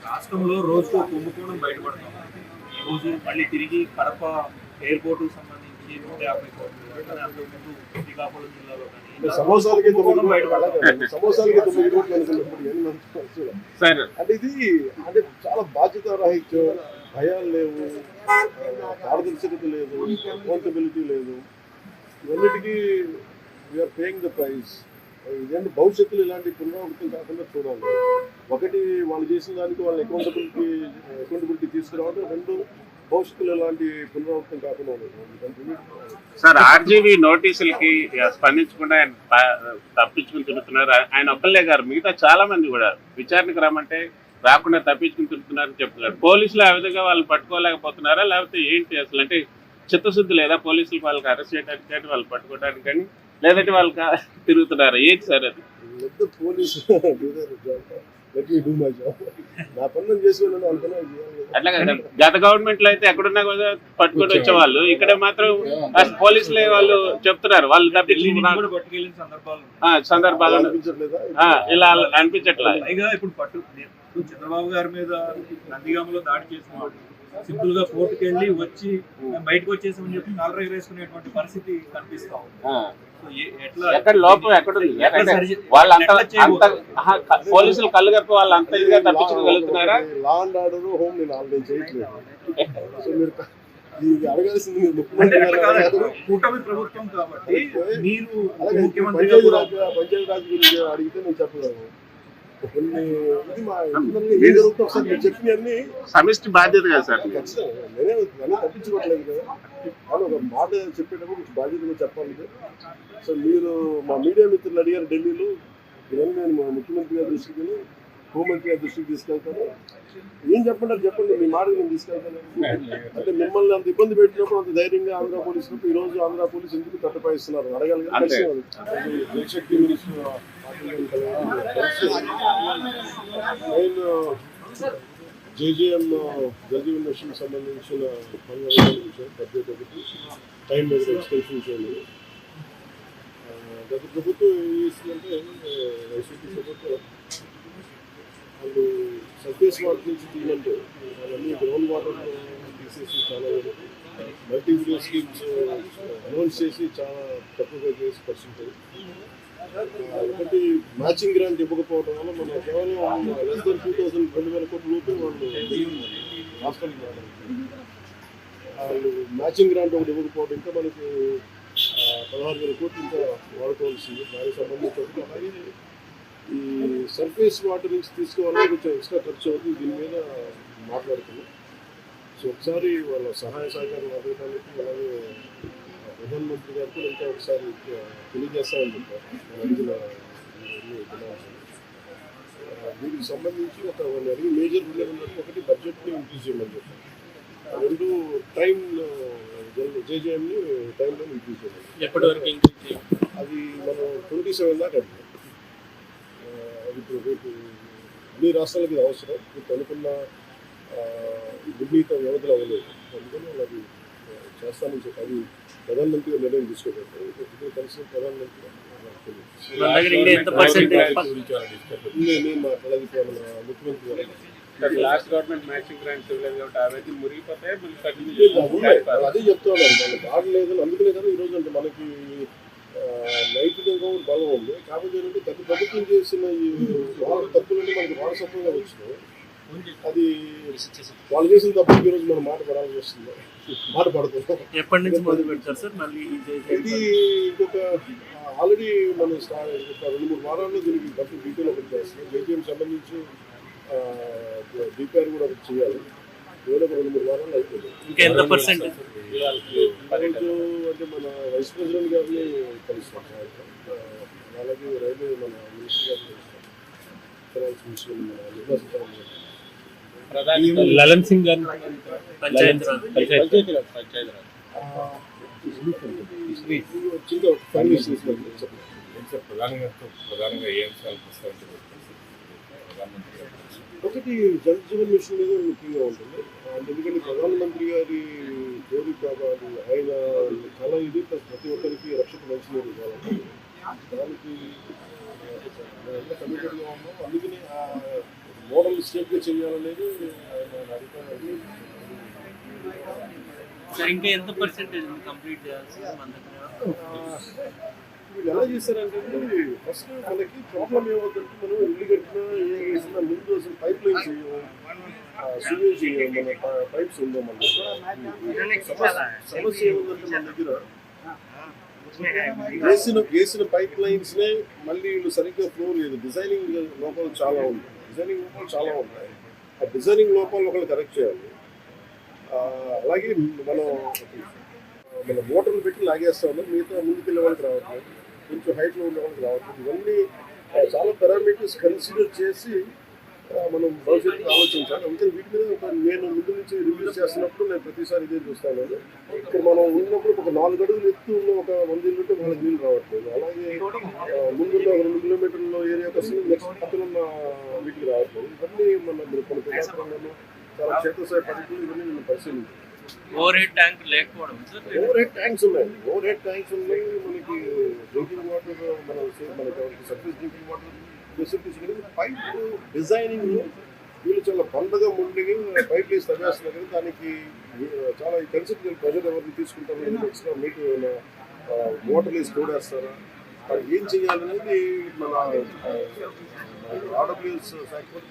రాష్ట్రంలో రోజుకు కుంభకోణం బయటపడతాం. ఈ రోజు మళ్ళీ తిరిగి కడప ఎయిర్‌పోర్ట్‌కి సంబంధించి 150 కోట్లు అలానే అంతకుముందు శ్రీకాకుళం జిల్లాలో కానీ ఇలా సమోసాలకి కుంభకోణం బయటపడతాం. సమోసాలకి 9 కోట్లు అనుకున్నప్పుడు కానీ సార్ అంటే ఇది అంటే చాలా బాధ్యత రాహిత్యం, భయాలు లేవు, పారదర్శకత లేదు, అకౌంటబిలిటీ లేదు. ఇవన్నిటికీ వీఆర్ పేయింగ్ ద ప్రైస్. ఇదేంటి భవిష్యత్తులో ఇలాంటి పునరావృతం కాకుండా చూడాలి. ఒకటి వాళ్ళు చేసిన దానికి వాళ్ళని అకౌంటబిలిటీ తీసుకురావడం, రెండు భవిష్యత్తులో ఇలాంటి పునరావృతం కాకుండా ఉండదు. సార్ ఆర్జీవీ నోటీసులకి స్పందించకుండా ఆయన తప్పించుకుని తిరుగుతున్నారు. ఆయన ఒక్కళ్ళే గారు మిగతా చాలా మంది కూడా విచారణకు రమ్మంటే రాకుండా తప్పించుకుని తిరుగుతున్నారని చెప్తున్నారు. పోలీసులు ఆ విధంగా వాళ్ళు పట్టుకోలేకపోతున్నారా లేకపోతే ఏంటి అసలు? అంటే చిత్తశుద్ధి లేదా పోలీసులు వాళ్ళకి అరెస్ట్ చేయడానికి కానీ వాళ్ళు పట్టుకోవడానికి కానీ, లేదంటే వాళ్ళు తిరుగుతున్నారు ఏంటి సార్ అది? పోలీసు నా పనులు చేసుకున్నాను అట్లా గత గవర్నమెంట్ లో అయితే ఎక్కడున్నా కూడా పట్టుకొని వచ్చేవాళ్ళు, ఇక్కడ మాత్రం పోలీసులే వాళ్ళు చెప్తున్నారు వాళ్ళు పట్టుకెళ్ళిన సందర్భాలు ఇలా అనిపించట్లా. పైగా ఇప్పుడు చంద్రబాబు గారి మీద నందిగామలో దాడి చేసిన వాళ్ళు సింపుల్ గా కోర్టుకు వెళ్ళి వచ్చి బయటకు వచ్చేసామని చెప్పి కాలర్ ఎగరేసుకునేటువంటి పరిస్థితి కనిపిస్తా ఉంది. ఎక్కడ లోపం ఎక్కడుంది? వాళ్ళంతా పోలీసులు కళ్ళు కప్పి వాళ్ళంతా ఇదిగా తప్పించుకోగలుగుతున్నారా? లా అండ్ ఆర్డర్ హోమ్ నేను ఆల్రెడీ చేయట్లేదు. సో మీరు అడగాల్సింది కూటమి ప్రభుత్వం కాబట్టి మీరు పంచాయతీ రాజ్ గురించి అడిగితే నేను చెప్పగలను. చెప్పినవన్నీ సమిష్టి బాధ్యత కదా సార్. ఖచ్చితంగా నేనే తప్పించుకోవట్లేదు కదా. కానీ ఒక మాట చెప్పేటప్పుడు కొంచెం బాధ్యతగా చెప్పాలి. సో మీరు మా మీడియా మిత్రులు అడిగారు ఢిల్లీలో, ఇవన్నీ నేను మా ముఖ్యమంత్రి గారి దృష్టికి, హోంమంత్రి గారి దృష్టికి తీసుకెళ్తాను. ఏం చెప్పంటారు చెప్పండి, మీ మాట నేను తీసుకెళ్తాను. అంటే మిమ్మల్ని అంత ఇబ్బంది పెట్టినప్పుడు అంత ధైర్యంగా ఆంధ్ర పోలీసులకు ఈ రోజు ఆంధ్ర పోలీసు ఎందుకు తట్టపాయిస్తున్నారు అడగాలి కదా. జలశక్తి మినిస్టర్ నేను జేజేఎం జలజీవన్ మిషన్ సంబంధించిన పనులు బడ్జెట్ ఒకటి టైం ఎక్స్టెన్షన్ చేయాలి. గత ప్రభుత్వం ఏం చేసిందంటే వైసీపీ ప్రభుత్వం వాళ్ళు సర్ఫేస్ వాటర్ నుంచి తీయమంటే వాళ్ళన్నీ గ్రౌండ్ వాటర్ తీసేసి చాలా వరకు మల్టీపీరియల్ స్కీమ్స్ అనౌన్స్ చేసి చాలా తక్కువగా చేసి పర్సెంటేజ్. ఒకటి మ్యాచింగ్ గ్రాంట్ ఇవ్వకపోవడం వల్ల మన కేవలం లెస్ దెన్ 2,000 కోట్ల రూపాయలు వాళ్ళు రాష్ట్రానికి వాళ్ళు మ్యాచింగ్ గ్రాంట్ ఒకటి ఇవ్వకపోవడం ఇంకా మనకి 16,000 కోట్లు ఇంకా వాడుకోవాల్సింది. దానికి సంబంధించి అలాగే ఈ సర్ఫేస్ వాటర్ నుంచి తీసుకోవాలని కొంచెం ఎక్స్ట్రా ఖర్చు అవుతుంది. దీని మీద మాట్లాడుతున్నాం. సో ఒకసారి వాళ్ళ సహాయ సహకారం అడగడానికి అలాగే ప్రధానమంత్రి గారు కూడా ఇంకా ఒకసారి తెలియజేస్తామని చెప్పారు. అడిగిన దీనికి సంబంధించి వాళ్ళు అడిగిన మేజర్ ఉన్నది ఒకటి బడ్జెట్ని ఇంక్రీజ్ చేయమని చెప్పారు. రెండు టైం జేజేఎంని టైంలో ఇంక్రీజ్ చేయాలి. ఎప్పటి వరకు ఇంక్రీజ్ చేయాలి? అది మనం 27 దాకా అడిగాం. ఇప్పుడు రేపు అన్ని రాష్ట్రాలకి ఇది అవసరం. ఇప్పుడు అనుకున్న నిర్ణీత వ్యవధిలో అవ్వలేదు. అందుకని అది చేస్తామని చెప్పి అది ప్రధానమంత్రి నిర్ణయం తీసుకోబట్టారు. ఇప్పుడు కలిసిన ప్రధానమంత్రి నేను మాట్లాడేది ముఖ్యమంత్రి గారు లాస్ట్ గవర్నమెంట్ మ్యాచింగ్ గ్రాంట్స్ ఇవ్వలేదు కాబట్టి అవన్నీ మురిగిపోతాయి. అదే చెప్తున్నాను వాళ్ళు బాగలేదు. అందుకనే కదా ఈరోజు అంటే మనకి నైతికంగా బలం ఉంది. కాకపోతే ఏంటంటే గత ప్రభుత్వం చేసిన ఈ తప్పులన్నీ మనకి వారసత్వంగా వచ్చినాయి. అది వాళ్ళు చేసిన తప్పుకి ఈరోజు మనం మాట పడాల్సి వస్తుంది. మాట పడుతున్నాం. ఎప్పటి నుంచి మొదలు పెడతారు సార్ మళ్ళీ ఇది ఇంకొక ఆల్రెడీ మనం ఒక 2-3 వారాల్లో దీనికి గట్టి డీటెయిల్ ఒకటి చేస్తున్నాం. జేజీఎం సంబంధించి డిపిఆర్ కూడా ఒకటి చేయాలి. ఏదో ఒక 2-3 వారాల్లో అయిపోయింది. అంటే మన వైస్ ప్రెసిడెంట్ గారిని కలుస్తాం. అలాగే రైల్వే మన మినిస్టర్ గారిని కలుస్తాం. ఫైనాన్స్ మినిస్టర్ నిర్మలా సీతారామన్, లలన్ సింగ్ గారు ప్రధానంగా ఏ అంశాలు ప్రస్తావించబడుతుంది? ఒకటి జలజీవన్ మిషన్ మీద ముఖ్యంగా ఉంటుంది. ఎందుకంటే ప్రధానమంత్రి గారి కోరిక కావాలి, ఆయన కళ ఇది. ప్రతి ఒక్కరికి రక్షణ మంచినీరు కావాలి. దానికి కమిటెడ్గా ఉన్నాం. అందుకని మోడల్ స్టేట్గా చేయాలనేది ఆయన అధికారులు. సార్ ఇంకా ఎంత పర్సెంటేజ్ కంప్లీట్ చేయాల్సింది మన దగ్గర? వీళ్ళు ఎలా చేశారంటే ఫస్ట్ మనకి ప్రాబ్లం ఏమవుతుందంటే మనం ఇల్లు కట్టినా ఏ వేసినా ముందు అసలు పైప్ లైన్స్ సివేజ్ మన పైప్స్ ఉందో మన సమస్య ఏముందంటే మన దగ్గర వేసిన పైప్ లైన్స్ నే మళ్ళీ వీళ్ళు సరిగ్గా ఫ్లో లేదు. డిజైనింగ్ లోపాలు చాలా ఉన్నాయి. ఆ డిజైనింగ్ లోపాలు ఒకళ్ళు కరెక్ట్ చేయాలి. అలాగే మనం మోటార్లు పెట్టి లాగేస్తా ఉన్నాం, మిగతా ముందుకెళ్ళే వాళ్ళకి రావట్లేదు, కొంచెం హైట్లో ఉండే వాళ్ళకి రావట్లేదు. ఇవన్నీ చాలా పారామీటర్స్ కన్సిడర్ చేసి మనం భవిష్యత్తులో ఆలోచించాలి. అందుకని వీటి మీద నేను ముందు నుంచి రివ్యూస్ చేస్తున్నప్పుడు నేను ప్రతిసారి ఇదే చూస్తాను. ఇక్కడ మనం ఉన్నప్పుడు ఒక 4 అడుగులు ఎత్తు ఉన్న ఒక 100 ఇల్లు ఉంటే వాళ్ళకి నీళ్ళు రావట్లేదు. అలాగే ముందున్న 2 కిలోమీటర్ల ఏరియాకి వస్తుంది, నెక్స్ట్ పక్కన ఉన్న వీటికి రావట్లేదు. ఇవన్నీ మన కొన్ని ప్రజాస్వామ్యంలో చాలా క్షేత్రస్థాయి పరిస్థితులు ఇవన్నీ నేను పరిశీలించాను. ఓవర్ హెడ్ ట్యాంక్ లేకపోవడం సార్. ఓవర్ హెడ్ ట్యాంక్స్ ఉన్నాయి. మనకి డ్రింకింగ్ వాటర్ మనకి సర్ఫేస్ డ్రింకింగ్ వాటర్ ఫెసిలిటీస్ అనేది పైప్ డిజైనింగ్ వీళ్ళు చాలా పండుగ ముందుగా పైప్ వేసి తగ్గేస్తున్నారు కదా, దానికి చాలా కన్సిడర్ ప్రెజర్ ఎవరిని తీసుకుంటారు, ఎక్స్ట్రా మీట్ వాటర్ వేసి తోడేస్తారా, ఏం చేయాలనేది మన ఆర్డబ్ల్యూఎస్ శాఖ